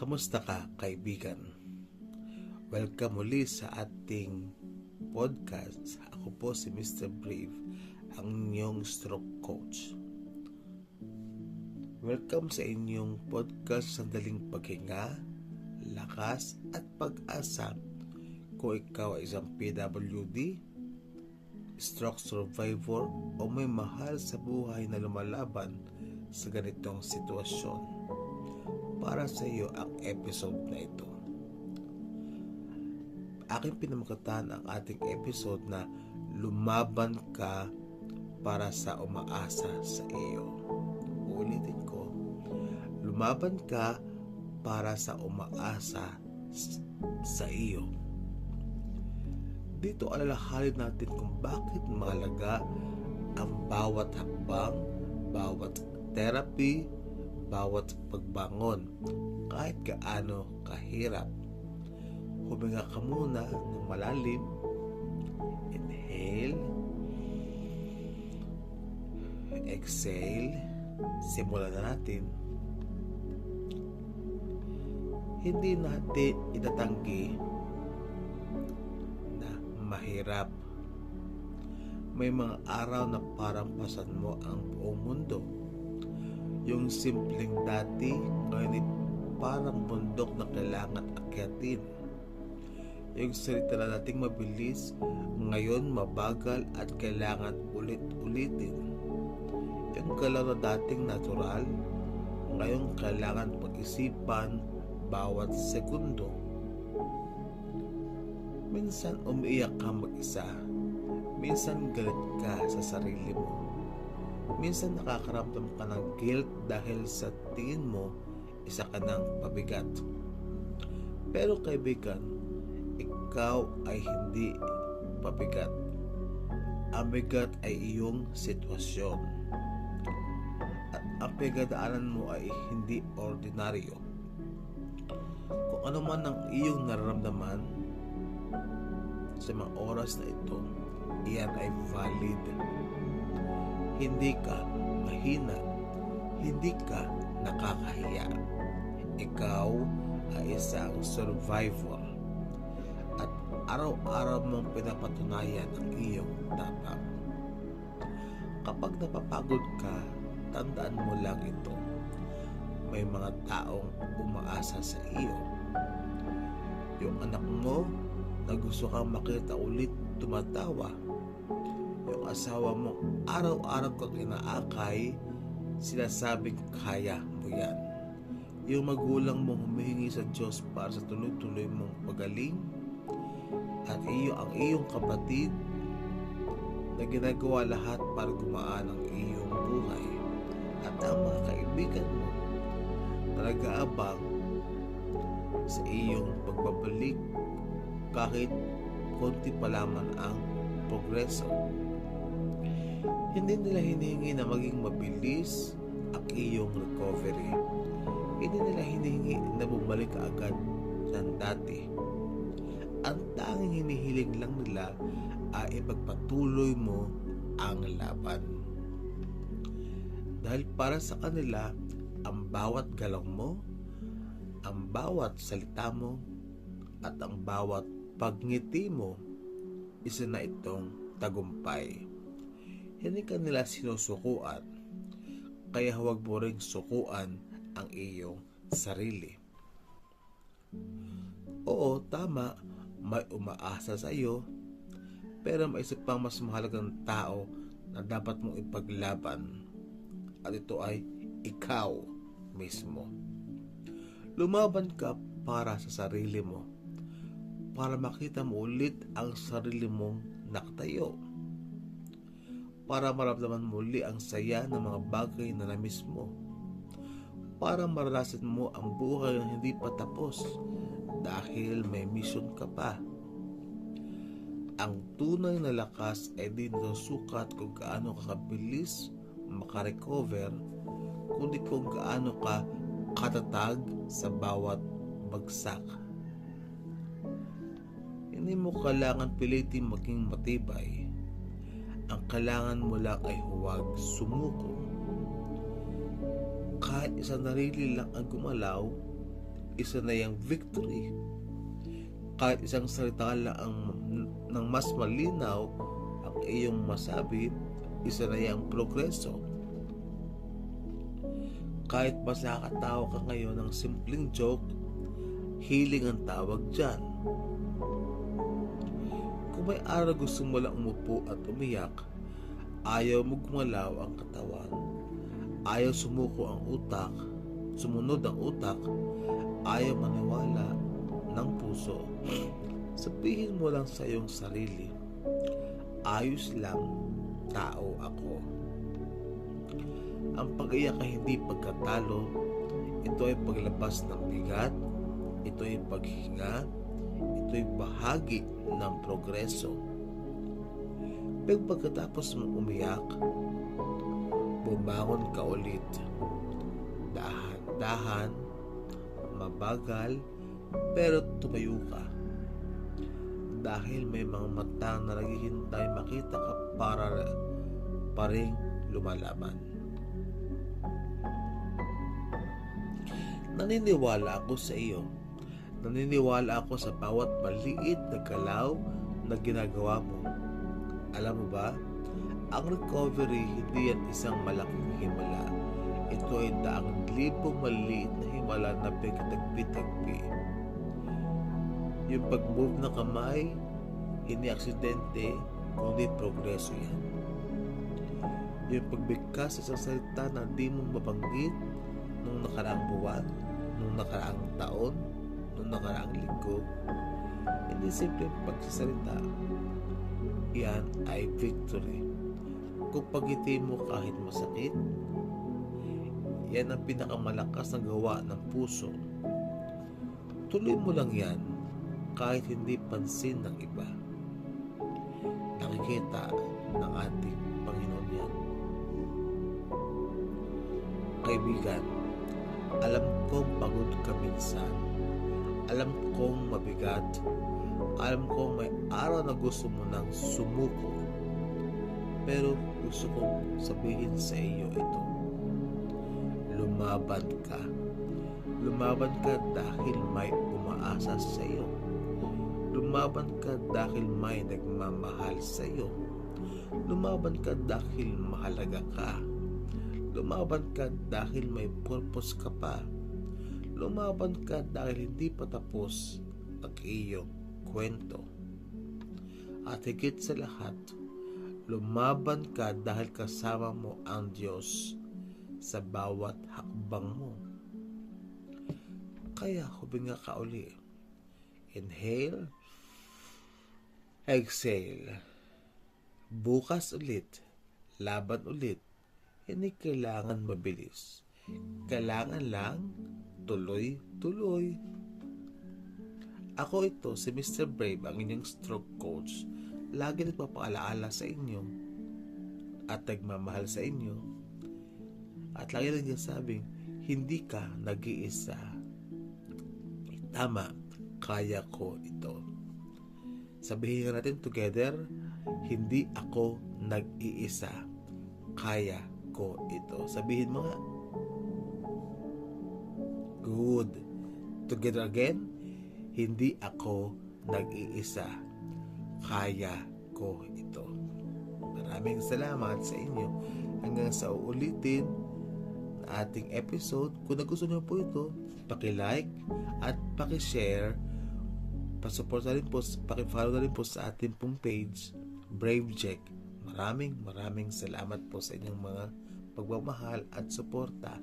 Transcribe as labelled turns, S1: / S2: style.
S1: Kamusta ka, kaibigan? Welcome muli sa ating podcast. Ako po si Mr. Brave, ang inyong stroke coach. Welcome sa inyong podcast Sandaling Paghinga, Lakas at Pag-asa. Kung ikaw ay isang PWD, stroke survivor o may mahal sa buhay na lumalaban sa ganitong sitwasyon, para sa iyo ang episode na ito. Aking pinamagatan ang ating episode na lumaban ka para sa umaasa sa iyo. Ulitin ko, lumaban ka para sa umaasa sa iyo. Dito alalahanin natin kung bakit mahalaga ang bawat hakbang, bawat therapy, bawat pagbangon, kahit gaano kahirap. Huminga ka muna ng malalim. Inhale. Exhale. Simulan na natin. Hindi natin itatanggi na mahirap. May mga araw na parang pasan mo ang buong mundo. Yung simpleng dati, ngayon parang bundok na kailangan akyatin. Yung salita na dating mabilis, ngayon mabagal at kailangan ulit-ulitin. Yung galaw na dating natural, ngayon kailangan pag-isipan bawat segundo. Minsan umiiyak ka mag-isa, minsan galit ka sa sarili mo. Minsan nakakaramdam ka ng guilt dahil sa tingin mo isa ka ng pabigat. Pero kaibigan, ikaw ay hindi pabigat. Ang bigat ay iyong sitwasyon. At ang pinagdaanan mo ay hindi ordinaryo. Kung ano man ang iyong nararamdaman sa mga oras na ito, iyan ay valid. Hindi ka mahina, hindi ka nakakahiya. Ikaw ay isang survivor at araw-araw mong pinapatunayan ang iyong tapang. Kapag napapagod ka, tandaan mo lang ito. May mga taong umaasa sa iyo. Yung anak mo na gusto kang makita ulit tumatawa. Yung asawa mo araw-araw kang inaakay, sinasabing kaya mo yan. Yung magulang mo humihingi sa Diyos para sa tuloy-tuloy mong pagaling. At ang iyong kapatid na ginagawa lahat para gumaan ang iyong buhay. At ang mga kaibigan mo na nag-aabang sa iyong pagbabalik kahit konti pa lamang ang progreso. Hindi nila hinihingi na maging mabilis ang iyong recovery. Hindi nila hinihingi na bumalik ka agad ng dati. Ang tanging hinihiling lang nila ay ipagpatuloy mo ang laban. Dahil para sa kanila, ang bawat galaw mo, ang bawat salita mo, at ang bawat pagngiti mo, isa na itong tagumpay. Hindi ka nila sinusukuan, kaya huwag mo ring sukuan ang iyong sarili. Oo, tama, may umaasa sa iyo, pero may isa pang mas mahalagang tao na dapat mong ipaglaban, at ito ay ikaw mismo. Lumaban ka para sa sarili mo, para makita mo ulit ang sarili mong nakatayo, para maramdaman muli ang saya ng mga bagay na namiss mo, para maranasan mo ang buhay na hindi pa tapos dahil may mission ka pa. Ang tunay na lakas ay di nasusukat kung gaano ka kabilis makarecover, kundi kung gaano ka katatag sa bawat bagsak. Hindi mo kailangan pilitin maging matibay. Ang kailangan mo lang ay huwag sumuko. Kahit isang narili lang ang gumalaw, isa na yung victory. Kahit isang salita lang ng mas malinaw ang iyong masabi, isa na yung progreso. Kahit mas nakakatawa ka ngayon ng simpleng joke, healing ang tawag dyan. Kung may araw gusto mo lang umupo at umiyak, ayaw mo gumalaw ang katawan, ayaw sumunod ang utak, ayaw maniwala ng puso, sabihin mo lang sa iyong sarili, ayos lang, tao ako. Ang pag-iyak ay hindi pagkatalo, ito ay paglabas ng bigat, ito ay paghinga, ito ay bahagi ng progreso. Pero pagkatapos mong umiyak, bumangon ka ulit. Dahan-dahan, mabagal, pero tumayo ka. Dahil may mga mata na naghihintay makita ka para pa rin lumalaban. Naniniwala ako sa iyo. Naniniwala ako sa bawat maliit na galaw na ginagawa mo. Alam mo ba, ang recovery hindi yan isang malaking himala. Ito ay daang libong maliit na himala na pagtagpi-tagpi. Yung pag-move ng kamay, hindi aksidente, kundi progreso yan. Yung pagbigkas sa salita na di mo mabanggit nung nakaraang buwan, nung nakaraang taon, nung nakaraang linggo, hindi simple pagsasalita. Yan ay victory. Kung pagiti mo kahit masakit, yan ang pinakamalakas na gawa ng puso. Tuloy mo lang yan kahit hindi pansin ng iba. Nakikita ng ating Panginoon yan. Kaibigan, alam kong pagod ka minsan. Alam kong mabigat. Alam kong may araw na gusto mo nang sumuko. Pero gusto kong sabihin sa iyo ito. Lumaban ka. Lumaban ka dahil may umaasa sa iyo. Lumaban ka dahil may nagmamahal sa iyo. Lumaban ka dahil mahalaga ka. Lumaban ka dahil may purpose ka pa. Lumaban ka dahil hindi pa tapos ang iyong kwento. At higit sa lahat, lumaban ka dahil kasama mo ang Diyos sa bawat hakbang mo. Kaya huminga ka uli. Inhale, exhale. Bukas ulit, laban ulit. Hindi kailangan mabilis. Kailangan lang tuloy-tuloy. Ako ito, si Mr. Brave, ang inyong stroke coach. Lagi nagpapaalaala sa inyo at nagmamahal sa inyo. At lagi lang sabing, hindi ka nag-iisa. Tama, kaya ko ito. Sabihin natin together, hindi ako nag-iisa. Kaya ko ito. Sabihin mo nga. Good. Together again, hindi ako nag-iisa. Kaya ko ito. Maraming salamat sa inyo. Hanggang sa uulitin na ating episode. Kung nagustuhan niyo po ito, paki-like at paki-share. Pa-support na rin po, paki-follow na rin po sa ating pong page, Brave Jack. Maraming salamat po sa inyong mga pagmamahal at suporta.